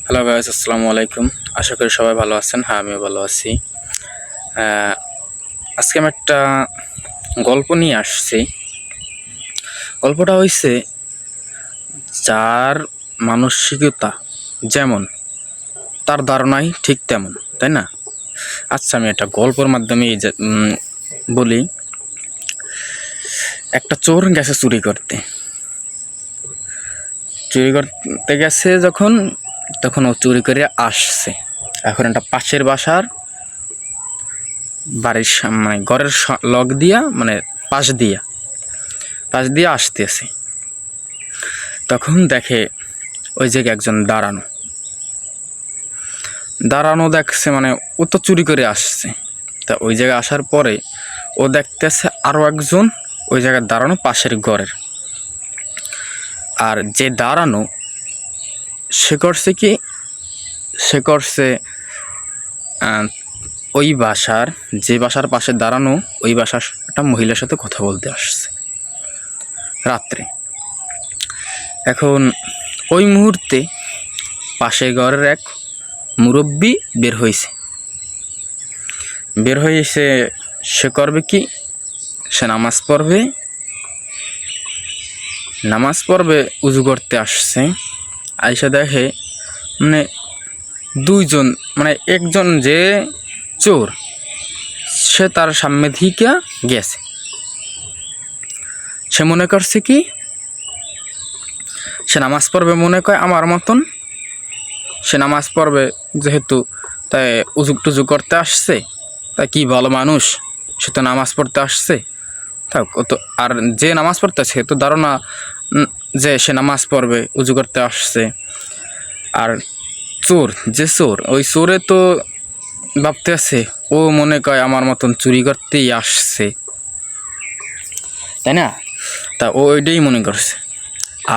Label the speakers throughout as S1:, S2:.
S1: Hello guys, আসসালামু আলাইকুম। আশা করি সবাই ভালো আছেন। হ্যাঁ, আমিও ভালো আছি। আজকে আমি একটা গল্প নিয়ে আসছি। গল্পটা হইছে, যার মানসিকতা যেমন তার ধারণাই ঠিক তেমন, তাই না? আচ্ছা, আমি একটা গল্পের মাধ্যমে বলি। একটা চোর গেছে চুরি করতে গেছে তখন ও চুরি করে আসছে। এখন একটা পাশের বাড়ির মানে ঘরের লক দিয়া, মানে পাশ দিয়ে আসতেছে। তখন দেখে ওই জায়গায় একজন দাঁড়ানো দেখছে, মানে ও তো চুরি করে আসছে। তা ওই জায়গায় আসার পরে ও দেখতেছে আরও একজন ওই জায়গায় দাঁড়ানো পাশের ঘরের। আর যে দাঁড়ানো সে করছে ওই যে বাসার পাশে দাঁড়ানো ওই বাসার একটা মহিলার সাথে কথা বলতে আসছে রাত্রে। এখন ওই মুহূর্তে পাশের ঘরের এক মুরব্বি বের হয়েছে। সে করবে কি, সে নামাজ পড়বে, উজু করতে আসছে। আইসা দেখে মানে দুইজন, মানে একজন যে চোর সে তার সামনে থেকে গেছে। সে মনে করছে কি, সে নামাজ পড়বে, মনে করে আমার মতন সে নামাজ পড়বে, যেহেতু তাই উজু টুজু করতে আসছে, তাই কি ভালো মানুষ, সে তো নামাজ পড়তে আসছে। থাক, ও তো, আর যে নামাজ পড়তেছে তো ধারণা যে সে নামাজ পড়বে, উজু করতে আসছে। আর চোর ওই চোরে তো ভাবতে আছে, ও মনে করে আমার মতন চুরি করতেই আসছে, তাই না? তা ও ওইটাই মনে করছে।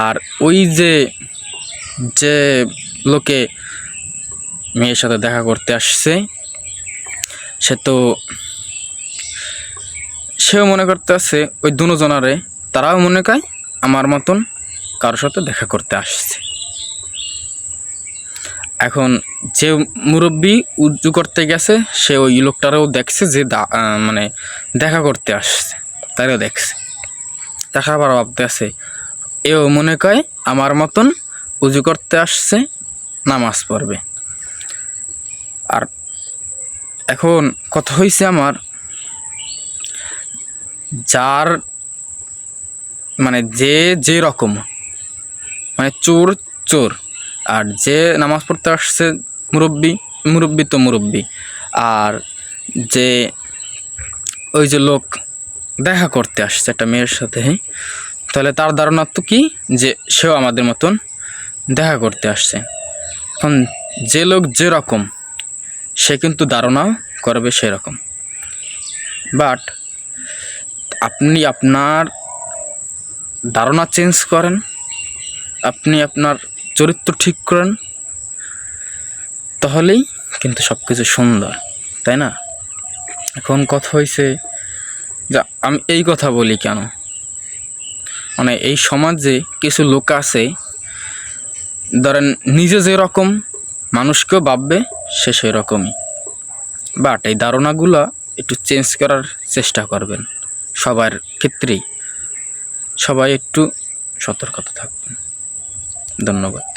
S1: আর ওই যে লোকে মেয়ের সাথে দেখা করতে আসছে, সেও মনে করতে আছে ওই দুজনারে, তারাও মনে করে আমার মতন কারোর সাথে দেখা করতে আসছে। এখন যে মুরব্বি উজু করতে গেছে, সে ওই লোকটারও দেখছে যে মানে দেখা করতে আসছে, তারও দেখছে। দেখার পর ভাবতে আছে, এও মনে করে আমার মতন উজু করতে আসছে, নামাজ পড়বে। আর এখন কথা হয়েছে আমার, যার মানে যে রকম, মানে চোর, আর যে নামাজ পড়তে আসছে মুরব্বি, আর যে ওই যে লোক দেখা করতে আসছে একটা মেয়ের সাথে, তাহলে তার ধারণা তো কি, যে সেও আমাদের মতন দেখা করতে আসছে। এখন যে লোক যেরকম, সে কিন্তু ধারণা করবে সেরকম। বাট আপনি আপনার ধারণা চেঞ্জ করেন, আপনি আপনার চরিত্র ঠিক করেন, তাহলেই কিন্তু সব কিছু সুন্দর, তাই না? এখন কথা হয়েছে, যা আমি এই কথা বলি কেন, মানে এই সমাজে কিছু লোক আছে, ধরেন নিজে যেরকম মানুষকেও ভাববে সে সেরকমই। বাট এই ধারণাগুলো একটু চেঞ্জ করার চেষ্টা করবেন। সবার ক্ষেত্রেই সবাই একটু সতর্কতা থাকবেন। ধন্যবাদ।